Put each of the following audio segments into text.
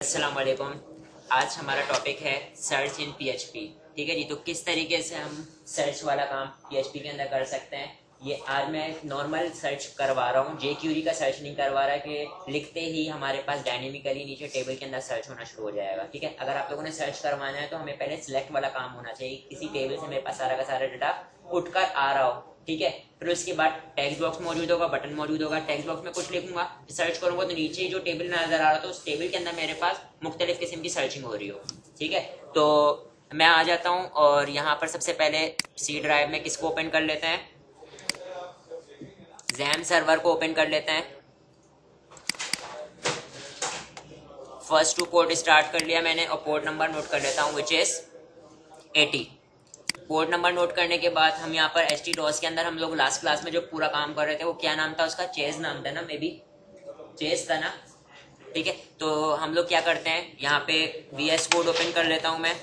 अस्सलाम वालेकुम। आज हमारा टॉपिक है सर्च इन पीएचपी। ठीक है जी, तो किस तरीके से हम सर्च वाला काम पीएचपी के अंदर कर सकते हैं। ये आज मैं नॉर्मल सर्च करवा रहा हूँ, जे क्यूरी का सर्च नहीं करवा रहा कि लिखते ही हमारे पास डायनेमिकली नीचे टेबल के अंदर सर्च होना शुरू हो जाएगा। ठीक है, अगर आप लोगों ने सर्च करवाना है तो हमें पहले सिलेक्ट वाला काम होना चाहिए। किसी टेबल से मेरे पास सारा का सारा डाटा उठकर आ रहा हो। ठीक है, फिर उसके बाद टेक्स्ट बॉक्स मौजूद होगा, बटन मौजूद होगा। टेक्स्ट बॉक्स में कुछ लिखूंगा, सर्च करूंगा तो नीचे जो टेबल नजर आ रहा था उस टेबल के अंदर मेरे पास मुख्तलिफ किस्म की सर्चिंग हो रही हो। ठीक है, तो मैं आ जाता हूँ और यहाँ पर सबसे पहले सी ड्राइव में किसको ओपन कर लेते हैं, जैम सर्वर को ओपन कर लेते हैं। फर्स्ट टू पोर्ट स्टार्ट कर लिया मैंने और पोर्ट नंबर नोट कर लेता हूँ, which is 80। Port number note करने के बाद हम यहाँ पर एच टी डॉस के अंदर हम लोग लास्ट क्लास में जो पूरा काम कर रहे थे वो क्या नाम था उसका, चेज नाम था ना, मे बी चेज था ना। ठीक है, तो हम लोग क्या करते हैं, यहाँ पे वी एस कोड ओपन कर लेता हूँ मैं।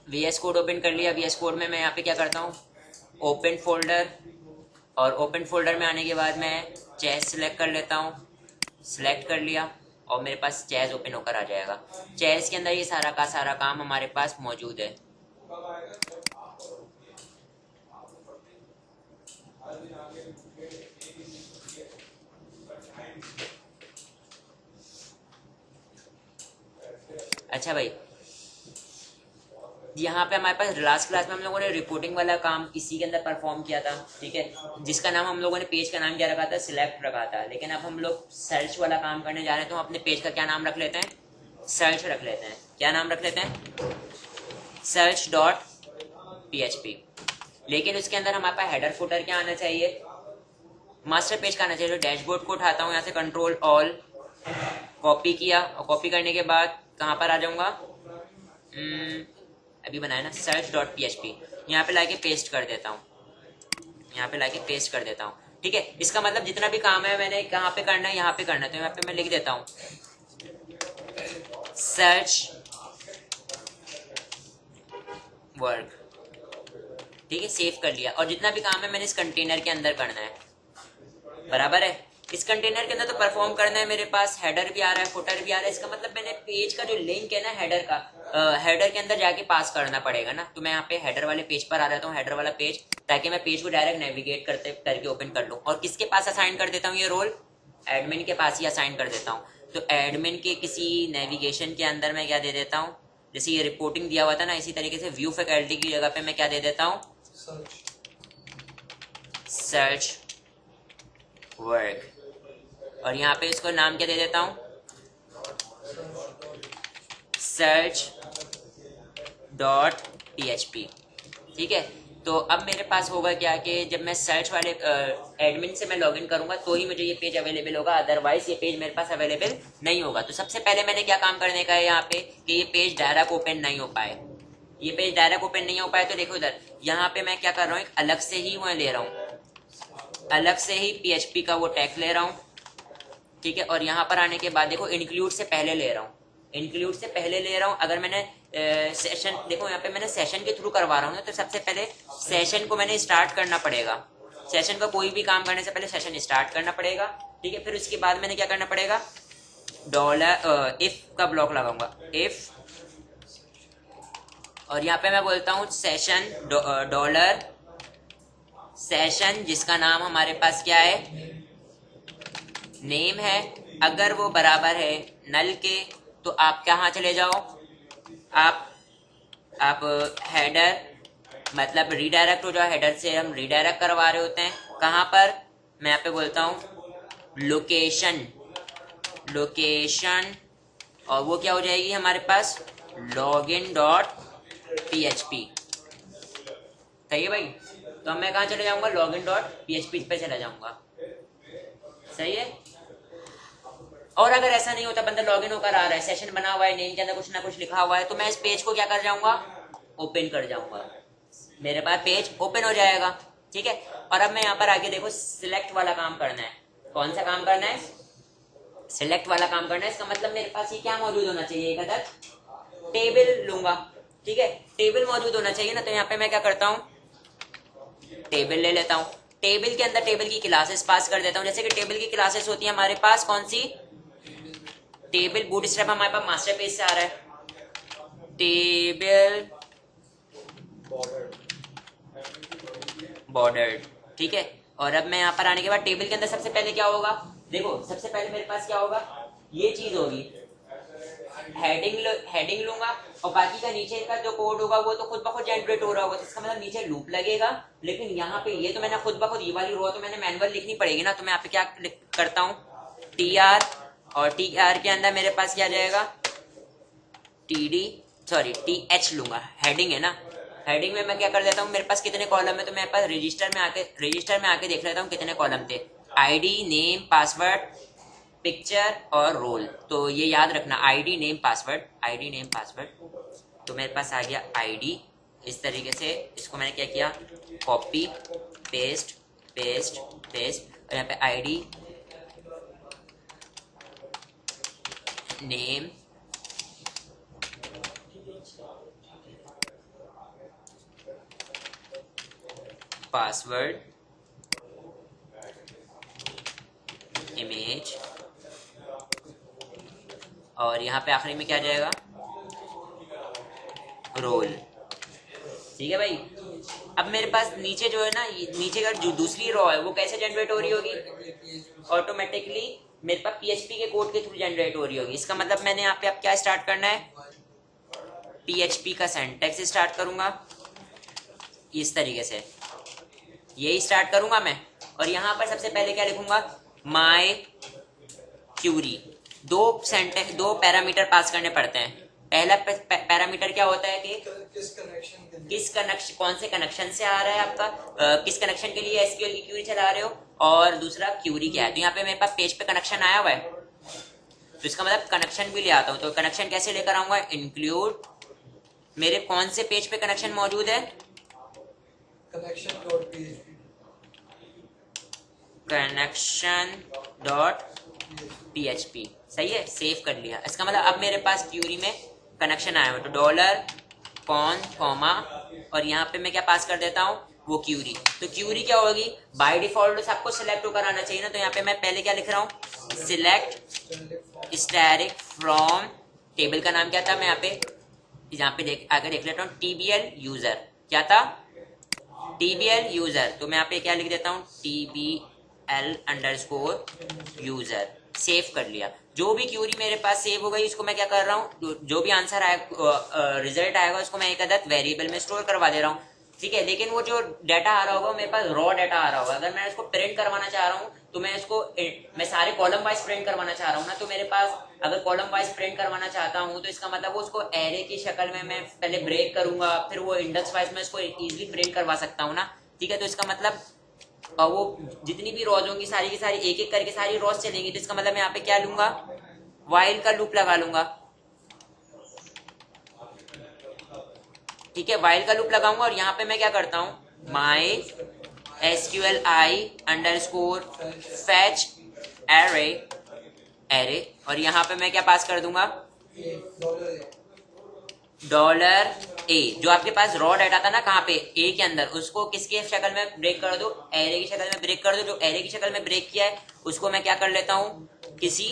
वी एस कोड ओपन कर लिया। वी एस कोड में मैं यहाँ पे क्या करता हूँ, ओपन फोल्डर, और ओपन फोल्डर में आने के बाद मैं चेज सिलेक्ट कर लेता हूँ। सिलेक्ट कर लिया और मेरे पास चेज ओपन होकर आ जाएगा। चेज के अंदर ये सारा का सारा काम हमारे पास मौजूद है। अच्छा भाई, यहाँ पे हमारे पास लास्ट क्लास में हम लोगों ने रिपोर्टिंग वाला काम इसी के अंदर परफॉर्म किया था। ठीक है, जिसका नाम हम लोगों ने पेज का नाम क्या रखा था, सिलेक्ट रखा था। लेकिन अब हम लोग सर्च वाला काम करने जा रहे हैं तो हम अपने पेज का क्या नाम रख लेते हैं, सर्च रख लेते हैं। क्या नाम रख लेते हैं, सर्च डॉट पीएचपी। लेकिन उसके अंदर हमारे पास हेडर फुटर क्या आना चाहिए, मास्टर पेज का आना चाहिए। डैशबोर्ड को उठाता हूँ यहाँ से, कंट्रोल ऑल, कॉपी किया और कॉपी करने के बाद कहाँ पर आ जाऊंगा, अभी बनाया ना, search dot P H P. यहाँ पे लाके पेस्ट कर देता हूँ, यहाँ पे लाके पेस्ट कर देता हूँ। ठीक है, इसका मतलब जितना भी काम है मैंने कहाँ पे करना है, यहाँ पे करना है। तो यहाँ पे मैं लिख देता हूँ सर्च वर्क। ठीक है, सेव कर लिया। और जितना भी काम है मैंने इस कंटेनर के अंदर करना है, बराबर है। इस कंटेनर के अंदर तो परफॉर्म करना है। मेरे पास हेडर भी आ रहा है, फुटर भी आ रहा है। इसका मतलब मैंने पेज का जो लिंक है ना हेडर का, हेडर के अंदर जाके पास करना पड़ेगा ना। तो मैं यहाँ पे हेडर वाले पेज पर आ जाता हूँ, हेडर वाला पेज, ताकि मैं पेज को डायरेक्ट नेविगेट करते करके ओपन कर लूँ। और किसके पास असाइन कर देता हूँ ये रोल, एडमिन के पास ही असाइन कर देता हूँ। तो एडमिन के किसी नेविगेशन के अंदर मैं क्या दे देता हूँ, जैसे ये रिपोर्टिंग दिया हुआ था ना, इसी तरीके से व्यू फैकल्टी की जगह पे मैं क्या दे देता हूँ, सर्च वर्क। और यहाँ पे इसको नाम क्या दे देता हूँ, सर्च डॉट पीएचपी। ठीक है, तो अब मेरे पास होगा क्या कि जब मैं सर्च वाले एडमिन से मैं लॉगिन करूंगा तो ही मुझे ये पेज अवेलेबल होगा, अदरवाइज ये पेज मेरे पास अवेलेबल नहीं होगा। तो सबसे पहले मैंने क्या काम करने का है यहाँ पे कि ये पेज डायरेक्ट ओपन नहीं हो पाए। ये पेज डायरेक्ट ओपन नहीं हो पाए तो देखो इधर, यहाँ पे मैं क्या कर रहा हूँ, एक अलग से ही मैं ले रहा हूँ, अलग से ही पीएचपी का वो टैग ले रहा हूँ। ठीक है, और यहाँ पर आने के बाद देखो इंक्लूड से पहले ले रहा हूँ, इंक्लूड से पहले ले रहा हूँ। अगर मैंने सेशन, देखो यहाँ पे मैंने सेशन के थ्रू करवा रहा हूँ ना, तो सबसे पहले सेशन को मैंने स्टार्ट करना पड़ेगा। सेशन का कोई भी काम करने से पहले सेशन स्टार्ट करना पड़ेगा। ठीक है, फिर उसके बाद मैंने क्या करना पड़ेगा, डॉलर इफ का ब्लॉक लगाऊंगा, इफ, और यहाँ पे मैं बोलता हूँ सेशन डॉलर सेशन, जिसका नाम हमारे पास क्या है, नेम है। अगर वो बराबर है नल के तो आप कहाँ चले जाओ, आप हेडर, मतलब रीडायरेक्ट हो जाओ। हेडर से हम रीडायरेक्ट करवा रहे होते हैं, कहाँ पर, मैं यहाँ पे बोलता हूँ लोकेशन, लोकेशन, और वो क्या हो जाएगी हमारे पास, लॉगिन डॉट पीएचपी। सही है भाई, तो मैं कहाँ चले जाऊंगा, लॉगिन डॉट पीएचपी पे चला जाऊंगा। सही है। और अगर ऐसा नहीं होता, बंदा लॉगिन होकर आ रहा है, सेशन बना हुआ है, नेम के अंदर कुछ ना कुछ लिखा हुआ है, तो मैं इस पेज को क्या कर जाऊंगा, ओपन कर जाऊंगा, मेरे पास पेज ओपन हो जाएगा। ठीक है, और अब मैं यहाँ पर आगे देखो सिलेक्ट वाला काम करना है। कौन सा काम करना है, सिलेक्ट वाला काम करना है। इसका मतलब मेरे पास ये क्या मौजूद होना चाहिए, एक अदर टेबल लूंगा। ठीक है, टेबल मौजूद होना चाहिए ना। तो यहाँ पे मैं क्या करता हूँ, टेबल ले लेता हूँ, टेबल के अंदर टेबल की क्लासेस पास कर देता हूँ। जैसे कि टेबल की क्लासेस होती है हमारे पास कौन सी, टेबल बूटस्ट्रैप हमारे पास मास्टर पेज से आ रहा है, टेबल बॉर्डर, ठीक है। और अब मैं यहाँ पर आने के बाद टेबल के अंदर सबसे पहले क्या होगा, देखो सबसे पहले मेरे पास क्या होगा, ये चीज होगी, हेडिंग लूंगा और बाकी का नीचे का जो कोड होगा वो तो खुद ब खुद जनरेट हो रहा होगा, इसका मतलब नीचे लूप लगेगा। लेकिन यहाँ पे ये तो मैंने खुद ब खुद, ये वाली रो तो मैंने मैनुअल लिखनी पड़ेगी ना, तो मैं यहाँ पे क्या करता हूँ, TR, और TR के अंदर मेरे पास क्या जाएगा, TH लूंगा, हेडिंग है ना। हेडिंग में मैं क्या कर देता हूँ, मेरे पास कितने कॉलम है, तो मेरे पास रजिस्टर में आके देख लेता हूँ कितने कॉलम थे, ID, नेम, पासवर्ड, पिक्चर और रोल। तो ये याद रखना, ID नेम पासवर्ड। तो मेरे पास आ गया ID, इस तरीके से इसको मैंने क्या किया, कॉपी पेस्ट और यहाँ पे ID नेम पासवर्ड इमेज, और यहाँ पे आखिरी में क्या जाएगा, रोल। ठीक है भाई। अब मेरे पास नीचे जो है ना, नीचे का जो दूसरी रो है वो कैसे जनरेट हो रही होगी, ऑटोमेटिकली मेरे पास PHP के कोड के थ्रू जनरेट हो रही होगी। इसका मतलब मैंने यहाँ पे अब क्या स्टार्ट करना है, PHP का सिंटैक्स स्टार्ट करूंगा इस तरीके से, यही स्टार्ट करूंगा मैं। और यहाँ पर सबसे पहले क्या लिखूंगा, माई क्यूरी। दो पैरामीटर पास करने पड़ते हैं। पहला पैरामीटर क्या होता है कि कौन से कनेक्शन से आ रहा है आपका, किस कनेक्शन के लिए SQL की क्यूरी चला रहे हो, और दूसरा क्यूरी क्या है। तो यहाँ पे मेरे पास पेज पे कनेक्शन आया हुआ है, तो इसका मतलब कनेक्शन भी ले आता हूँ। तो कनेक्शन कैसे लेकर आऊंगा, इंक्लूड, मेरे कौन से पेज पे कनेक्शन मौजूद है, connection.php, सही है, सेव कर लिया। इसका मतलब अब मेरे पास क्यूरी में कनेक्शन आया हुआ, तो $कॉन कॉमा, और यहाँ पे मैं क्या पास कर देता हूँ, वो क्यूरी। तो क्यूरी क्या होगी, बाय डिफॉल्ट सबको सिलेक्ट होकर आना चाहिए ना, तो यहाँ पे मैं पहले क्या लिख रहा हूँ, सिलेक्ट स्टैटिक फ्रॉम, टेबल का नाम क्या था, मैं यहाँ पे आगे देख लेता हूँ, TBL यूजर, क्या था, TBL यूजर। तो मैं यहाँ पे क्या लिख देता हूँ, TBL_ यूजर, सेव कर लिया। जो भी क्यूरी मेरे पास सेव हो गई, इसको मैं क्या कर रहा हूँ, जो भी आंसर आएगा, रिजल्ट आएगा, उसको मैं एक अदद वेरिएबल में स्टोर करवा दे रहा हूँ। ठीक है, लेकिन वो जो डाटा आ रहा होगा मेरे पास रॉ डाटा आ रहा होगा। अगर मैं इसको प्रिंट करवाना चाह रहा हूँ तो मैं सारे कॉलम वाइज प्रिंट करवाना चाह रहा हूँ ना, तो मेरे पास अगर कॉलम वाइज प्रिंट करवाना चाहता हूँ तो इसका मतलब वो उसको एरे की शक्ल में मैं पहले ब्रेक करूंगा, फिर वो इंडेक्स वाइज में इसको इजीली प्रिंट करवा सकता हूँ ना। ठीक है, तो इसका मतलब वो जितनी भी रॉज होंगी सारी की सारी एक एक करके सारी रॉज चलेंगी। तो इसका मतलब मैं यहाँ पे क्या लूंगा, वाइल का लूप लगा लूंगा। ठीक है, वाइल का लूप लगाऊंगा और यहाँ पे मैं क्या करता हूँ, माई SQLi_fetch एरे, और यहाँ पे मैं क्या पास कर दूंगा, $A। जो आपके पास रॉ डाटा था ना, कहाँ पे, ए के अंदर, उसको किसके शक्ल में ब्रेक कर दो, एरे की शक्ल में ब्रेक कर दो। जो एरे की शक्ल में ब्रेक किया है उसको मैं क्या कर लेता हूँ, किसी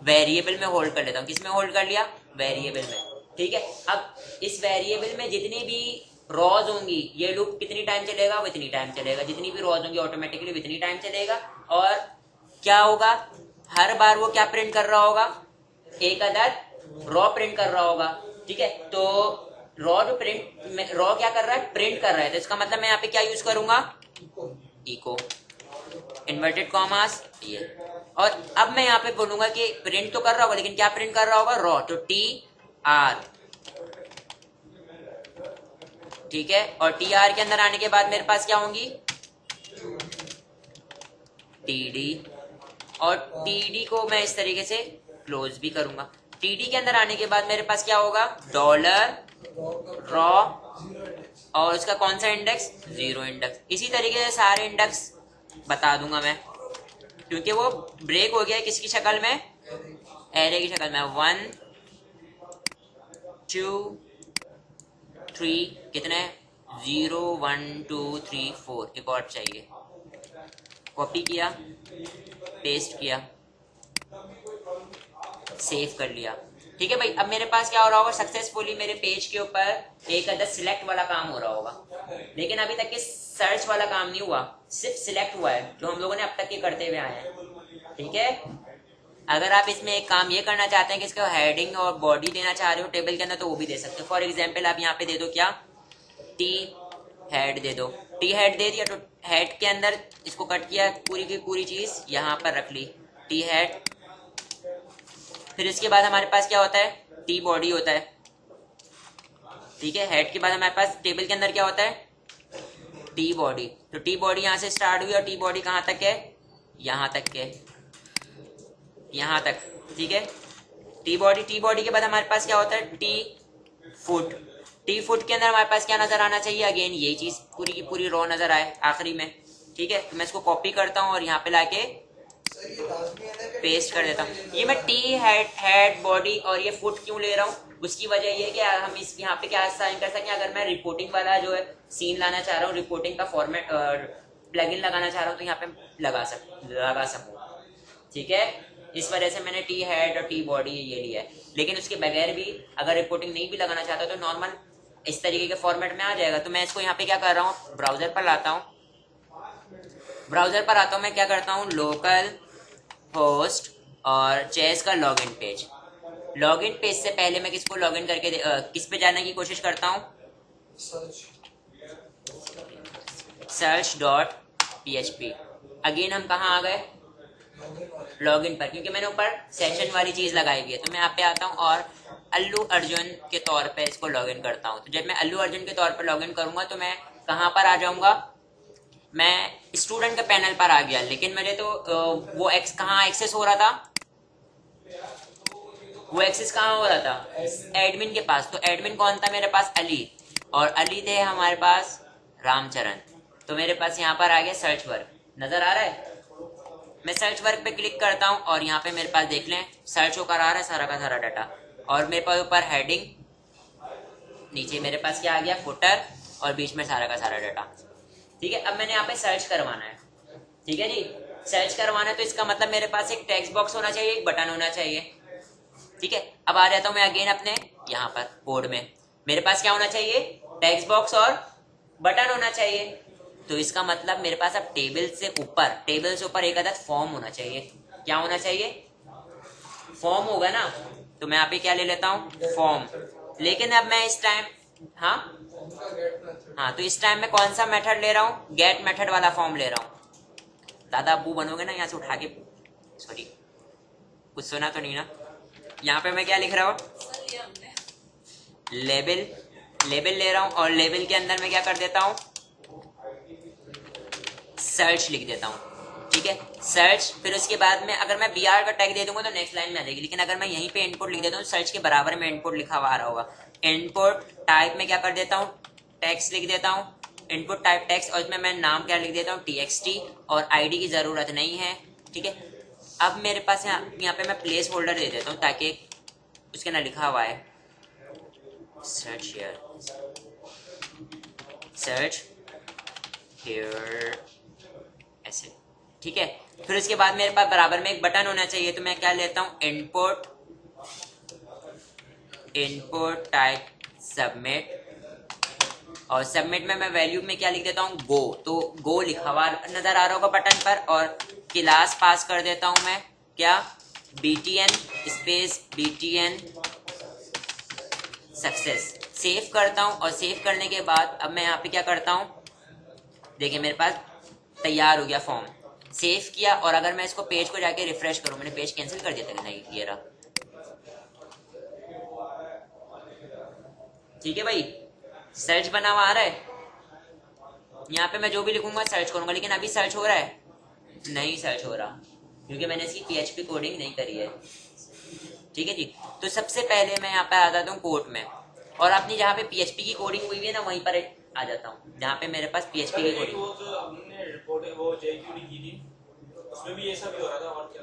वेरिएबल में होल्ड कर लेता हूँ। किस में होल्ड कर लिया, वेरिएबल में। ठीक है, अब इस वेरिएबल में जितनी भी रॉज होंगी, ये लूप कितनी टाइम चलेगा, वो इतनी टाइम चलेगा। जितनी भी रॉज होंगी ऑटोमेटिकली इतनी टाइम चलेगा। और क्या होगा, हर बार वो क्या प्रिंट कर रहा होगा, एक अदद रॉ प्रिंट कर रहा होगा। ठीक है, तो रॉ क्या कर रहा है, प्रिंट कर रहा है। तो इसका मतलब मैं यहाँ पे क्या यूज करूंगा, इको, इन्वर्टेड कॉमास, ये। और अब मैं यहाँ पे बोलूंगा कि प्रिंट तो कर रहा होगा, लेकिन क्या प्रिंट कर रहा होगा, रॉ, तो TR। ठीक है, और TR के अंदर आने के बाद मेरे पास क्या होंगी, TD, और TD को मैं इस तरीके से क्लोज भी करूंगा। TD के अंदर आने के बाद मेरे पास क्या होगा, $रॉ, और उसका कौन सा इंडेक्स, 0 इंडेक्स। इसी तरीके से सारे इंडेक्स बता दूंगा मैं, क्योंकि वो ब्रेक हो गया है किसकी शक्ल में, एरे की शक्ल में। 1 2 3 कितने, 0 1 2 3 4 एक और चाहिए, कॉपी किया, पेस्ट किया, सेव कर लिया। ठीक है भाई, अब मेरे पास क्या हो रहा होगा, सक्सेसफुली मेरे पेज के ऊपर एक अदर सिलेक्ट वाला काम हो रहा होगा, लेकिन अभी तक के सर्च वाला काम नहीं हुआ, सिर्फ सिलेक्ट हुआ है जो हम लोगों ने अब तक ये करते हुए आए हैं। ठीक है, अगर आप इसमें एक काम ये करना चाहते हैं कि इसको हेडिंग और बॉडी देना चाह रहे हो टेबल के अंदर, तो वो भी दे सकते हो। फॉर एग्जाम्पल आप यहाँ पे दे दो क्या, टी हेड दे दो। टी हेड दे दिया तो हेड के अंदर इसको कट किया, पूरी की पूरी चीज यहाँ पर रख ली, टी हेड। फिर इसके बाद हमारे पास क्या होता है, टी बॉडी होता है। ठीक है, हेड के बाद हमारे पास टेबल के अंदर क्या होता है, टी बॉडी। तो टी बॉडी यहाँ से स्टार्ट हुई और टी बॉडी कहाँ तक है, यहाँ तक के, यहाँ तक। ठीक है, टी बॉडी के बाद हमारे पास क्या होता है, टी फुट। टी फुट के अंदर हमारे पास क्या नजर आना चाहिए, अगेन यही चीज पूरी की पूरी रो नजर आए आखिरी में। ठीक है, तो मैं इसको कॉपी करता हूँ और यहाँ पे लाके पेस्ट कर देता हूँ। ये मैं टी हेड बॉडी और ये फुट क्यों ले रहा हूँ, उसकी वजह ये है कि हम इस यहाँ पे क्या साइन कर सकें, अगर मैं रिपोर्टिंग वाला जो है सीन लाना चाह रहा हूँ, रिपोर्टिंग का फॉर्मेट प्लगइन लगाना चाह रहा हूँ, तो यहाँ पे लगा सकूँ। ठीक है, इस वजह से मैंने टी हेड और टी बॉडी ये लिया है। लेकिन उसके बगैर भी अगर रिपोर्टिंग नहीं भी लगाना चाहता तो नॉर्मल इस तरीके के फॉर्मेट में आ जाएगा। तो मैं इसको यहाँ पे क्या कर रहा हूँ, ब्राउजर पर लाता हूँ, मैं क्या करता हूँ, लोकल होस्ट और चेस का लॉगिन पेज। लॉगिन पेज से पहले मैं किसको लॉगिन करके किस पे जाने की कोशिश करता हूँ, search.php। अगेन हम कहाँ आ गए, लॉगिन पर, क्योंकि मैंने ऊपर सेशन वाली चीज लगाई हुई है। तो मैं यहाँ पे आता हूँ और अल्लू अर्जुन के तौर पे इसको लॉगिन करता हूँ। तो जब मैं अल्लू अर्जुन के तौर पे लॉगिन करूंगा तो मैं कहाँ पर आ जाऊंगा, मैं स्टूडेंट के पैनल पर आ गया। लेकिन मेरे तो वो कहाँ एक्सेस हो रहा था, वो एक्सेस कहाँ हो रहा था, एडमिन के पास। तो एडमिन कौन था मेरे पास, अली, और अली थे हमारे पास रामचरण। तो मेरे पास यहाँ पर आ गया सर्च वर्क, नजर आ रहा है। मैं सर्च वर्क पे क्लिक करता हूँ और यहाँ पे मेरे पास देख लें सर्च होकर आ रहा है सारा का सारा डाटा, और मेरे पास ऊपर हेडिंग, नीचे मेरे पास क्या आ गया, फुटर, और बीच में सारा का सारा डाटा। ठीक है, अब मैंने यहाँ पे सर्च करवाना है। ठीक है जी, सर्च करवाना है तो इसका मतलब मेरे पास एक टेक्स्ट बॉक्स होना चाहिए, एक बटन होना चाहिए। ठीक है, अब आ जाता हूँ मैं अगेन अपने यहाँ पर कोड में, मेरे पास क्या होना चाहिए, टेक्स्ट बॉक्स और बटन होना चाहिए। तो इसका मतलब मेरे पास अब टेबल से ऊपर एक अदद फॉर्म होना चाहिए। क्या होना चाहिए, फॉर्म होगा ना। तो मैं यहाँ पे क्या ले लेता हूँ, फॉर्म। लेकिन अब मैं इस टाइम हाँ तो इस टाइम मैं कौन सा मेथड ले रहा हूँ, गेट मेथड वाला फॉर्म ले रहा हूँ। दादा अब्बू बनोगे ना यहाँ से उठा के, सॉरी कुछ सुना तो नहीं ना। यहाँ पे मैं क्या लिख रहा हूँ, लेबल ले रहा हूँ, और लेबल के अंदर मैं क्या कर देता हूँ, सर्च लिख देता हूँ। ठीक है, सर्च। फिर उसके बाद में अगर मैं br का टैग दे दूंगा तो नेक्स्ट लाइन में आ जाएगी। लेकिन अगर मैं यहीं पे इनपुट लिख देता हूँ, सर्च के बराबर में इनपुट लिखा हुआ आ रहा होगा। इनपुट टाइप में क्या कर देता हूँ, टेक्स्ट लिख देता हूँ, इनपुट टाइप टेक्स्ट, और इसमें मैं नाम क्या लिख देता हूँ, txt, और आईडी की जरूरत नहीं है। ठीक है, अब मेरे पास यहाँ पे मैं प्लेस होल्डर दे देता हूँ ताकि उसके ना लिखा हुआ है सर्च हियर ऐसे। ठीक है, फिर उसके बाद मेरे पास बराबर में एक बटन होना चाहिए। तो मैं क्या लेता हूँ, इनपुट टाइप सबमिट, और सबमिट में मैं वैल्यू में क्या लिख देता हूँ, गो। तो गो लिखा हुआ नजर आ रहा होगा बटन पर, और क्लास पास कर देता हूँ मैं क्या, btn space btn success. Save करता हूँ, और सेव करने के बाद अब मैं यहाँ पे क्या करता हूँ, देखिए मेरे पास तैयार हो गया फॉर्म। सेव किया, और अगर मैं इसको पेज को जाके रिफ्रेश करूं, मैंने पेज कैंसिल कर दिया था, नहीं ये रहा। ठीक है भाई, सर्च बना हुआ आ रहा है। यहाँ पे मैं जो भी लिखूंगा सर्च करूंगा, लेकिन अभी सर्च हो रहा है, नहीं सर्च हो रहा, क्योंकि मैंने इसकी PHP कोडिंग नहीं करी है। ठीक है जी, तो सबसे पहले मैं यहाँ पे आ जाता हूँ कोड में, और अपनी जहाँ पे PHP की कोडिंग हुई है ना वहीं पर आ जाता हूँ, जहाँ पे मेरे पास PHP की कोडिंग। वो जो हमने रिपोर्ट वो JQD की थी उसमें भी ये सब ही हो रहा था, और क्या।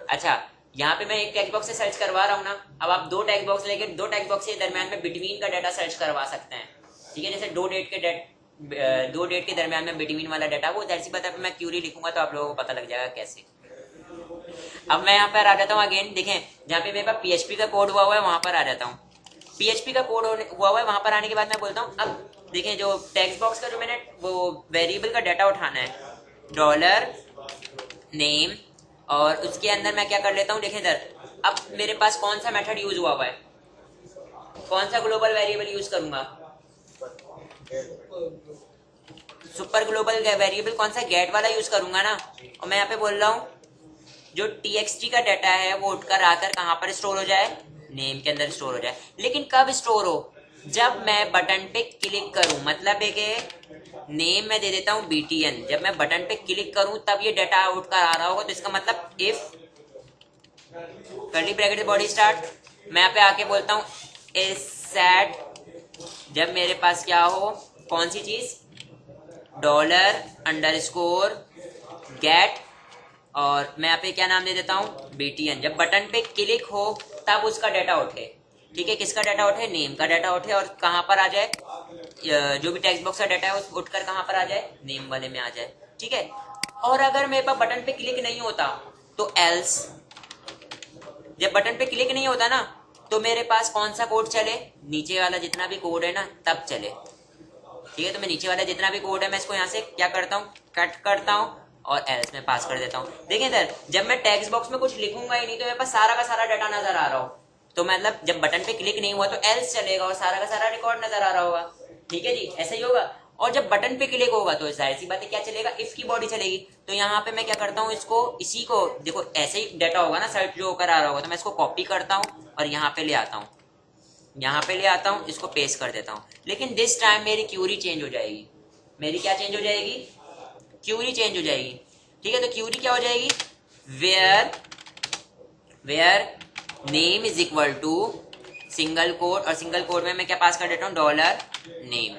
अच्छा, यहाँ पे मैं एक टेक्स्ट बॉक्स से सर्च करवा रहा हूँ ना, अब आप दो टेक्स्ट बॉक्स लेके दो टेक्स्ट बॉक्स के दरमियान में बिटवीन का डाटा सर्च करवा सकते हैं। ठीक है, जैसे दो डेट के दरमियान में बिटवीन वाला डाटा, वो जैसी बात है मैं क्यूरी लिखूंगा तो आप लोगों को पता लग जाएगा कैसे। अब मैं यहाँ पर आ जाता हूँ अगेन, देखें जहाँ पे मेरे पास पीएचपी का कोड हुआ है वहां पर आ जाता हूँ। पीएचपी का कोड हुआ है वहां पर आने के बाद मैं बोलता हूँ अब देखें जो टेक्स्ट बॉक्स का जो मैंने वो वेरिएबल का डाटा उठाना है, डॉलर नेम, और उसके अंदर मैं क्या कर लेता हूँ, देखें इधर अब मेरे पास कौन सा मेथड यूज हुआ है, कौन सा ग्लोबल वेरिएबल यूज करूंगा, सुपर ग्लोबल वेरिएबल कौन सा, गेट वाला यूज करूंगा ना। और मैं यहाँ पे बोल रहा हूँ जो txt का डाटा है वो उठकर आकर कहाँ पर स्टोर हो जाए, नेम के अंदर स्टोर हो जाए। लेकिन कब स्टोर हो, जब मैं बटन पे क्लिक करूं, मतलब है कि नेम में दे देता हूं btn, जब मैं बटन पे क्लिक करूं तब ये डाटा उठकर आ रहा होगा। तो इसका मतलब if curly bracket body start, मैं यहाँ पे आके बोलता हूँ इज सेट, जब मेरे पास क्या हो, कौन सी चीज, डॉलर अंडरस्कोर गेट, और मैं यहाँ पे क्या नाम दे देता हूँ btn, जब बटन पे क्लिक हो तब उसका डाटा उठे। ठीक है, किसका डाटा उठे, नेम का डाटा उठे, और कहाँ पर आ जाए, जो भी टेक्स्ट बॉक्स का डाटा है वो उठकर कहाँ पर आ जाए, नेम वाले में आ जाए। ठीक है, और अगर मेरे पास बटन पे क्लिक नहीं होता तो एल्स, जब बटन पे क्लिक नहीं होता ना तो मेरे पास कौन सा कोड चले, नीचे वाला जितना भी कोड है ना तब चले। ठीक है, तो मैं नीचे वाला जितना भी कोड है मैं इसको यहाँ से क्या करता हूँ, कट करता हूँ और एल्स में पास कर देता हूँ। देखिए इधर जब मैं टेक्स्ट बॉक्स में कुछ लिखूंगा ही नहीं तो मेरे पास सारा का सारा डाटा नजर आ रहा हो, तो मतलब जब बटन पे क्लिक नहीं हुआ तो एल्स चलेगा और सारा का सारा रिकॉर्ड नजर आ रहा होगा। ठीक है जी, ऐसा ही होगा। और जब बटन पे क्लिक होगा तो जाहिर सी बात है क्या चलेगा, इफ की बॉडी चलेगी। तो यहाँ पे मैं क्या करता हूँ, इसको इसी को देखो ऐसे ही डाटा होगा ना सर्च जो होकर आ रहा होगा, तो मैं इसको कॉपी करता हूँ और यहाँ पे ले आता हूँ, यहाँ पे ले आता हूँ, इसको पेस्ट कर देता हूँ। लेकिन दिस टाइम मेरी क्यूरी चेंज हो जाएगी, मेरी क्या चेंज हो जाएगी, क्यूरी चेंज हो जाएगी। ठीक है, तो क्यूरी क्या हो जाएगी, where name is equal to single code, और सिंगल कोड में मैं क्या पास कर देता हूँ, डॉलर नेम।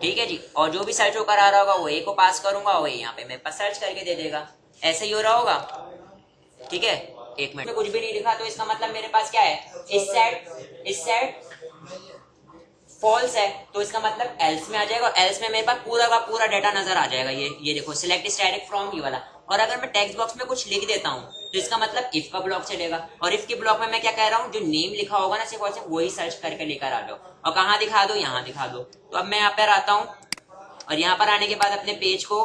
ठीक है जी, और जो भी सर्च होकर आ रहा होगा वो ए को पास करूंगा, वो यहाँ पे मेरे पास सर्च करके दे देगा। ऐसे ही हो रहा होगा। ठीक है, एक मिनट में कुछ भी नहीं लिखा तो इसका मतलब मेरे पास क्या है, इस सेट फॉल्स है, तो इसका मतलब एल्स में आ जाएगा, और एल्स में मेरे पास पूरा का पूरा डाटा नजर आ जाएगा। ये देखो सिलेक्ट स्टैटिक फ्रॉम ये वाला। और अगर मैं टेक्स्ट बॉक्स में कुछ लिख देता हूँ तो इसका मतलब इफ का ब्लॉक चलेगा, और इफ के ब्लॉक में मैं क्या कह रहा हूँ, जो नेम लिखा होगा ना सिर्फ और सिर्फ वही सर्च करके लेकर आ जाओ, और कहाँ दिखा दो, यहाँ दिखा दो। तो अब मैं यहाँ पर आता हूँ, और यहाँ पर आने के बाद अपने पेज को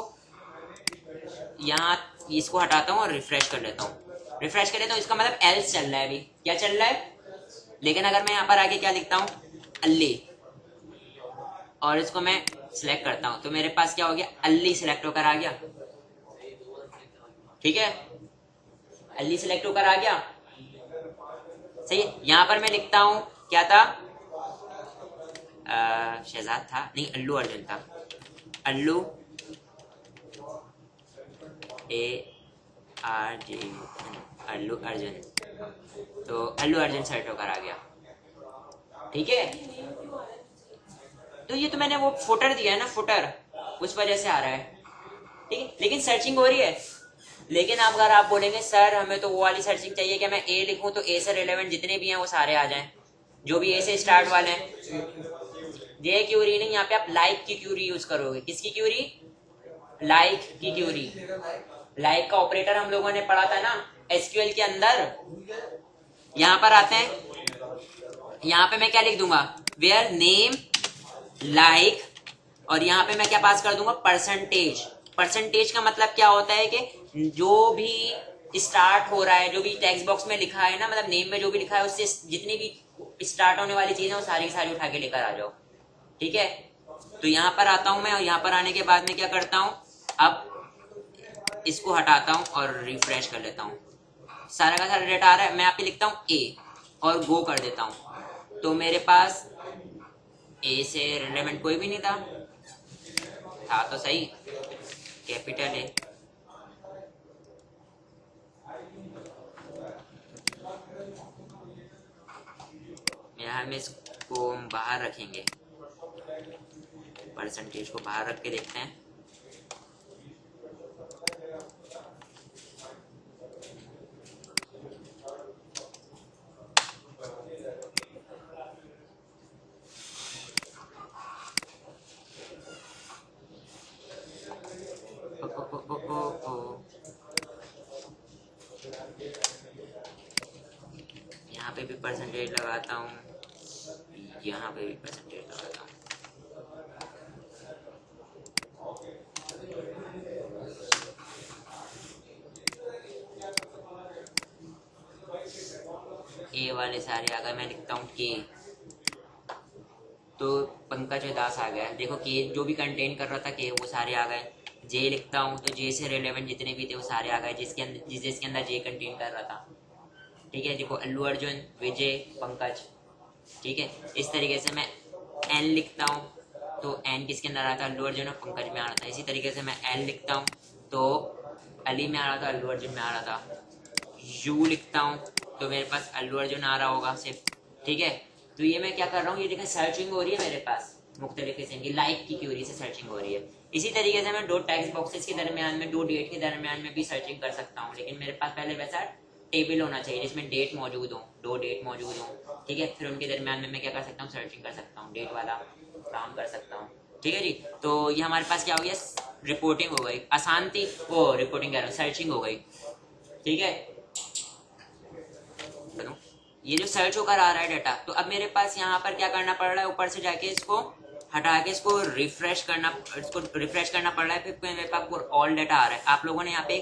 यहाँ इसको हटाता हूँ और रिफ्रेश कर लेता हूँ। रिफ्रेश कर लेता हूँ, इसका मतलब एल्स चल रहा है, अभी क्या चल रहा है। लेकिन अगर मैं यहाँ पर आके क्या लिखता हूँ, अल्ली, और इसको मैं सिलेक्ट करता हूँ तो मेरे पास क्या हो गया, अल्ली सिलेक्ट होकर आ गया। ठीक है, अल्ली सिलेक्ट होकर आ गया, सही है। यहाँ पर मैं लिखता हूँ क्या था, शहजाद था नहीं, अल्लू अर्जुन था, अल्लू ARJ, अल्लू अर्जुन, तो अल्लू अर्जुन सेलेक्ट होकर आ गया। ठीक है, तो ये तो मैंने वो फुटर दिया है ना, फुटर, उस वजह से आ रहा है। ठीक है, लेकिन सर्चिंग हो रही है। लेकिन अब अगर आप बोलेंगे सर हमें तो वो वाली सर्चिंग चाहिए कि मैं ए लिखूं तो ए से रिलेवेंट जितने भी हैं वो सारे आ जाएं, जो भी ए से स्टार्ट वाले हैं। ये क्यूरी नहीं, यहाँ पे आप लाइक की क्यूरी यूज करोगे। किसकी क्यूरी, लाइक की क्यूरी। लाइक का ऑपरेटर हम लोगों ने पढ़ा था ना एसक्यूएल के अंदर। यहाँ पर आते हैं, यहाँ पे मैं क्या लिख दूंगा, वेयर नेम लाइक, और यहाँ पे मैं क्या पास कर दूंगा, परसेंटेज। परसेंटेज का मतलब क्या होता है कि जो भी स्टार्ट हो रहा है, जो भी टेक्स्ट बॉक्स में लिखा है ना, मतलब नेम में जो भी लिखा है उससे जितनी भी स्टार्ट होने वाली चीज है वो सारी की सारी उठा के लेकर आ जाओ। ठीक है, तो यहाँ पर आता हूं मैं, और यहाँ पर आने के बाद में क्या करता हूँ, अब इसको हटाता हूँ और रिफ्रेश कर लेता हूँ। सारा का सारा डेटा आ रहा है, मैं यहाँ पे लिखता हूँ ए और गो कर देता हूँ, तो मेरे पास ए से रिलेवेंट कोई भी नहीं था तो सही, कैपिटल ए। यहाँ में इसको हम बाहर रखेंगे, परसेंटेज को बाहर रख के देखते हैं। यहाँ पे भी परसेंटेज लगाता हूँ, यहाँ पे भी परसेंटेज लगाता हूँ। ए वाले सारे आ गए, मैं लिखता हूँ के, तो पंकज दास आ गया। देखो के जो भी कंटेन कर रहा था के वो सारे आ गए। जे लिखता हूँ तो जे से रिलेवेंट जितने भी थे वो सारे आ गए, जिसके अंदर जे कंटेन कर रहा था। ठीक है, देखो अल्लू अर्जुन, विजय, पंकज। ठीक है, इस तरीके से मैं एन लिखता हूँ तो एन किसके अंदर आता है, अल्लू अर्जुन और पंकज में आ रहा था। इसी तरीके से मैं एल लिखता हूँ तो अली में आ रहा था, अल्लू अर्जुन में आ रहा था। यू लिखता हूँ तो मेरे पास अल्लू अर्जुन आ रहा होगा सिर्फ। ठीक है, तो ये मैं क्या कर रहा हूँ, ये देखें सर्चिंग हो रही है मेरे पास मुख्तलिफ किस्म की, लाइक की क्यूरी से सर्चिंग हो रही है। इसी तरीके से मैं दो टेक्स्ट बॉक्सेस के दरमियान में, दो डेट के दरमियान में भी सर्चिंग कर सकता हूँ, लेकिन मेरे पास पहले वैसा टेबल होना चाहिए जिसमें डेट मौजूद हो, दो डेट मौजूद हो। ठीक है, फिर उनके दरमियान में मैं क्या कर सकता हूँ, सर्चिंग कर सकता हूँ, डेट वाला काम कर सकता हूँ। ठीक है जी, तो ये हमारे पास क्या हो गया, रिपोर्टिंग हो गई। आसान थी वो, रिपोर्टिंग कह रहा हूँ, सर्चिंग हो गई। ठीक है, ये जो सर्च होकर आ रहा है डाटा, तो अब मेरे पास यहाँ पर क्या करना पड़ रहा है, ऊपर से जाके इसको हटा के इसको रिफ्रेश करना पड़ रहा है। फिर मेरे पास ऑल डाटा आ रहा है। आप लोगों ने यहाँ पे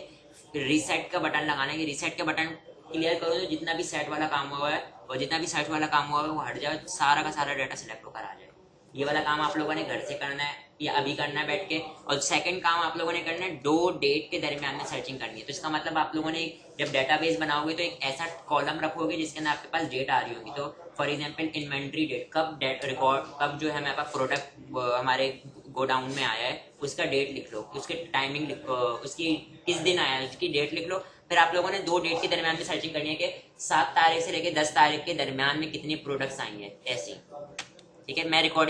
रीसेट का बटन लगाना है कि रीसेट का बटन क्लियर करो तो जितना भी सेट वाला काम हुआ है और जितना भी सर्च वाला काम हुआ है वो हट जाए, सारा का सारा डाटा सिलेक्ट होकर आ जाए। ये वाला काम आप लोगों ने घर से करना है या अभी करना है बैठ के। और सेकंड काम आप लोगों ने करना है, दो डेट के दरमियान में सर्चिंग करनी है। तो इसका मतलब आप लोगों ने जब डेटाबेस बनाओगे तो एक ऐसा कॉलम रखोगे जिसके अंदर आपके पास डेट आ रही होगी। तो फॉर एग्जांपल इन्वेंट्री डेट, कब डेट रिकॉर्ड, कब जो है मेरे पास प्रोडक्ट हमारे गोडाउन में आया है उसका डेट लिख लो, उसके टाइमिंग लिखो, उसकी किस दिन आया है उसकी डेट लिख लो। फिर आप लोगों ने दो डेट के दरमियान में सर्चिंग करनी है कि 7 तारीख से लेकर 10 तारीख के दरमियान में कितनी प्रोडक्ट्स आई हैं, ऐसी। ठीक है, मैं रिकॉर्डिंग